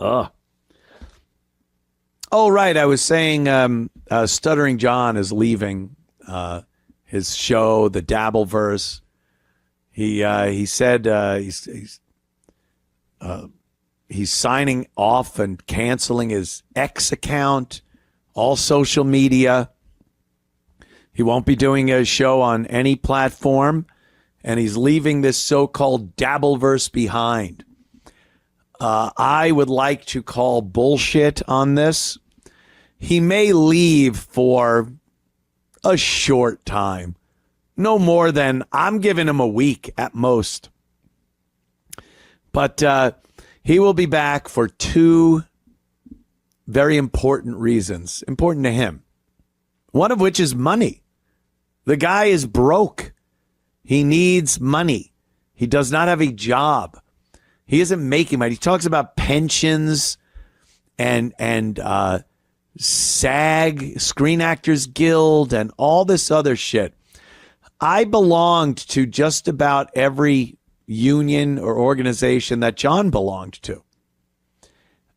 Ugh. Oh, right. I was saying Stuttering John is leaving his show, the Dabbleverse. He said he's signing off and canceling his X account, all social media. He won't be doing a show on any platform, and he's leaving this so-called Dabbleverse behind. I would like to call bullshit on this. He may leave for a short time. No more than, I'm giving him a week at most. But he will be back for two very important reasons, important to him. One of which is money. The guy is broke. He needs money. He does not have a job. He isn't making money. He talks about pensions and SAG, Screen Actors Guild, and all this other shit. I belonged to just about every union or organization that John belonged to.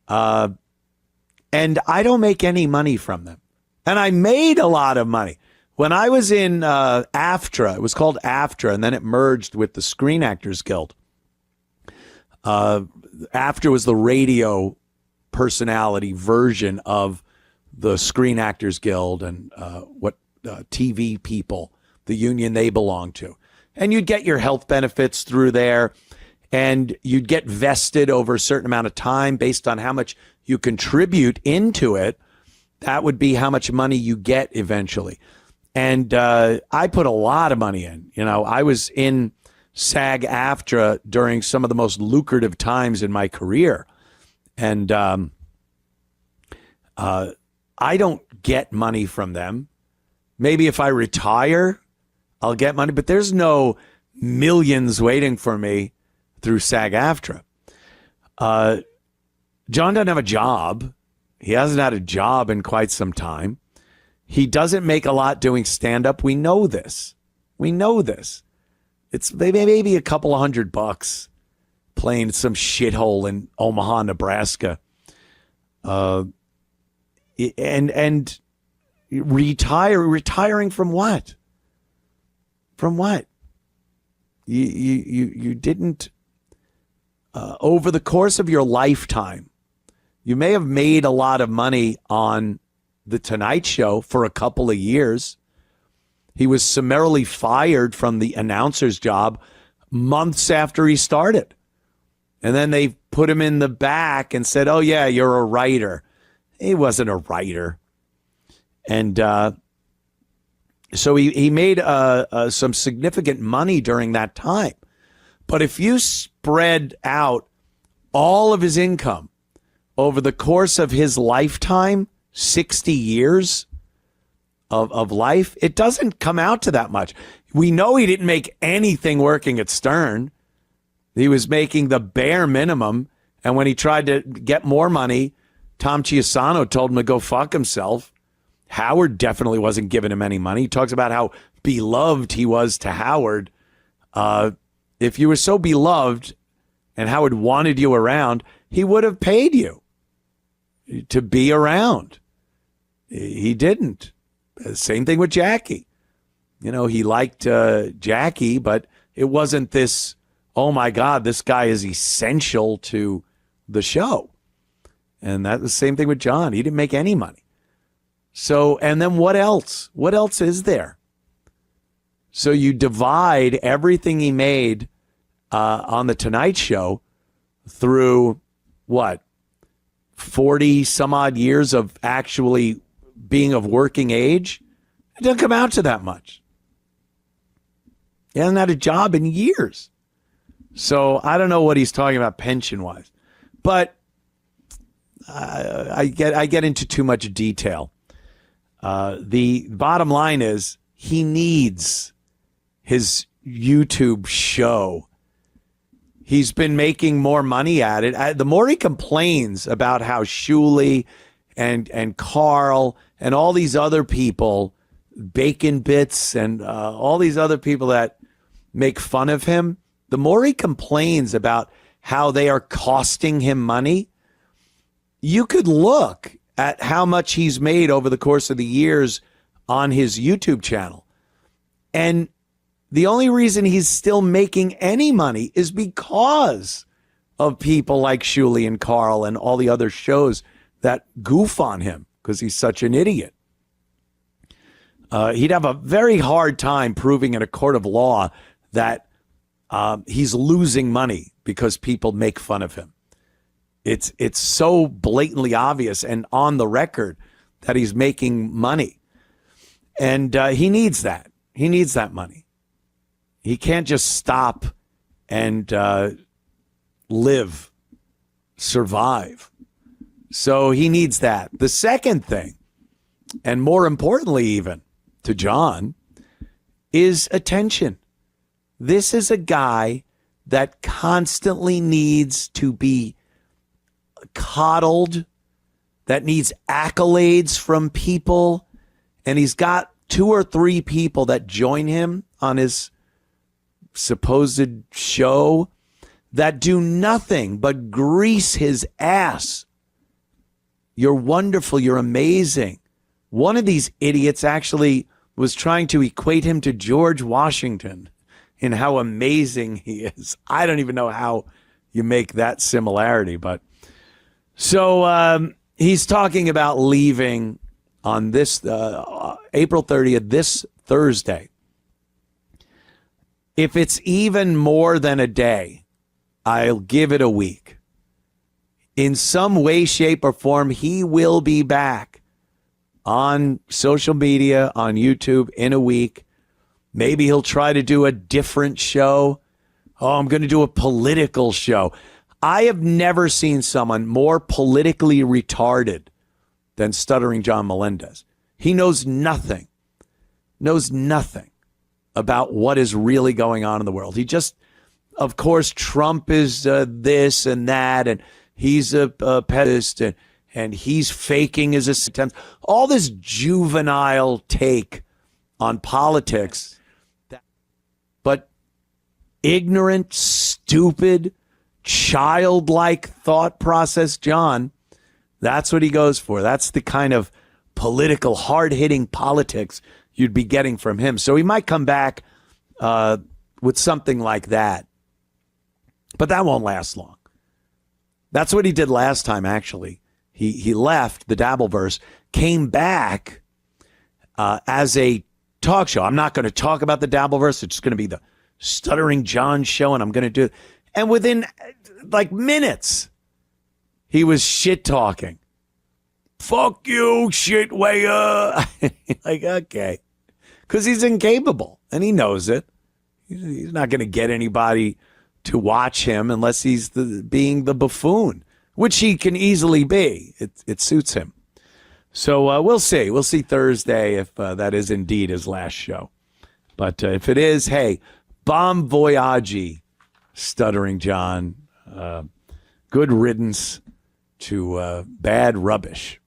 And I don't make any money from them. And I made a lot of money. When I was in AFTRA, it was called AFTRA, and then it merged with the Screen Actors Guild. AFTRA was the radio personality version of the Screen Actors Guild and what TV people, the union they belong to. And you'd get your health benefits through there, and you'd get vested over a certain amount of time based on how much you contribute into it. That would be how much money you get eventually. And I put a lot of money in. You know, I was in SAG-AFTRA during some of the most lucrative times in my career. And I don't get money from them. Maybe if I retire, I'll get money, but there's no millions waiting for me through SAG-AFTRA. John doesn't have a job. He hasn't had a job in quite some time. He doesn't make a lot doing stand-up. We know this. We know this. It's maybe a couple of $100 playing some shithole in Omaha, Nebraska. And retiring from what? From what? You didn't over the course of your lifetime. You may have made a lot of money on The Tonight Show for a couple of years. He was summarily fired from the announcer's job months after he started. And then they put him in the back and said, oh, yeah, you're a writer. He wasn't a writer. And so he made some significant money during that time. But if you spread out all of his income over the course of his lifetime, 60 years of life, it doesn't come out to that much. We know he didn't make anything working at Stern. He was making the bare minimum. And when he tried to get more money, Tom Chiusano told him to go fuck himself. Howard definitely wasn't giving him any money. He talks about how beloved he was to Howard. If you were so beloved and Howard wanted you around, he would have paid you to be around. He didn't. Same thing with Jackie. You know, he liked Jackie, but it wasn't this, oh my God, this guy is essential to the show. And that's the same thing with John. He didn't make any money. So, and then what else? What else is there? So you divide everything he made on The Tonight Show through what? 40 some odd years of actually being of working age. It doesn't come out to that much. He hasn't had a job in years. So I don't know what he's talking about pension-wise. But I get into too much detail. The bottom line is he needs his YouTube show. He's been making more money at it. The more he complains about how Shuli and Karl and all these other people, Bacon Bits and all these other people that make fun of him, the more he complains about how they are costing him money, you could look at how much he's made over the course of the years on his YouTube channel. And the only reason he's still making any money is because of people like Shuli and Karl and all the other shows that goof on him because he's such an idiot. He'd have a very hard time proving in a court of law that he's losing money because people make fun of him. It's so blatantly obvious and on the record that he's making money. And he needs that. He needs that money. He can't just stop and live, survive. So he needs that. The second thing, and more importantly even to John, is attention. This is a guy that constantly needs to be coddled, that needs accolades from people. And he's got 2 or 3 people that join him on his supposed show that do nothing but grease his ass. You're wonderful. You're amazing. One of these idiots actually was trying to equate him to George Washington in how amazing he is. I don't even know how you make that similarity. But so he's talking about leaving on this April 30th, this Thursday. If it's even more than a day, I'll give it a week. In some way, shape, or form, he will be back on social media, on YouTube in a week. Maybe he'll try to do a different show. Oh, I'm going to do a political show. I have never seen someone more politically retarded than Stuttering John Melendez. He knows nothing about what is really going on in the world. He just, of course, Trump is this and that, and he's a pedest, and he's faking his attempts. All this juvenile take on politics, but ignorant, stupid, childlike thought process, John, that's what he goes for. That's the kind of political, hard-hitting politics you'd be getting from him. So he might come back with something like that. But that won't last long. That's what he did last time, actually. He left the Dabbleverse, came back as a talk show. I'm not going to talk about the Dabbleverse. It's going to be the Stuttering John show, and I'm going to do it. And within like minutes, he was shit-talking. Fuck you, shit wayer. Like, okay. Because he's incapable, and he knows it. He's not going to get anybody to watch him unless he's being the buffoon, which he can easily be. It suits him. So we'll see. We'll see Thursday if that is indeed his last show. But if it is, hey, bon voyage, Stuttering John. Good riddance to bad rubbish.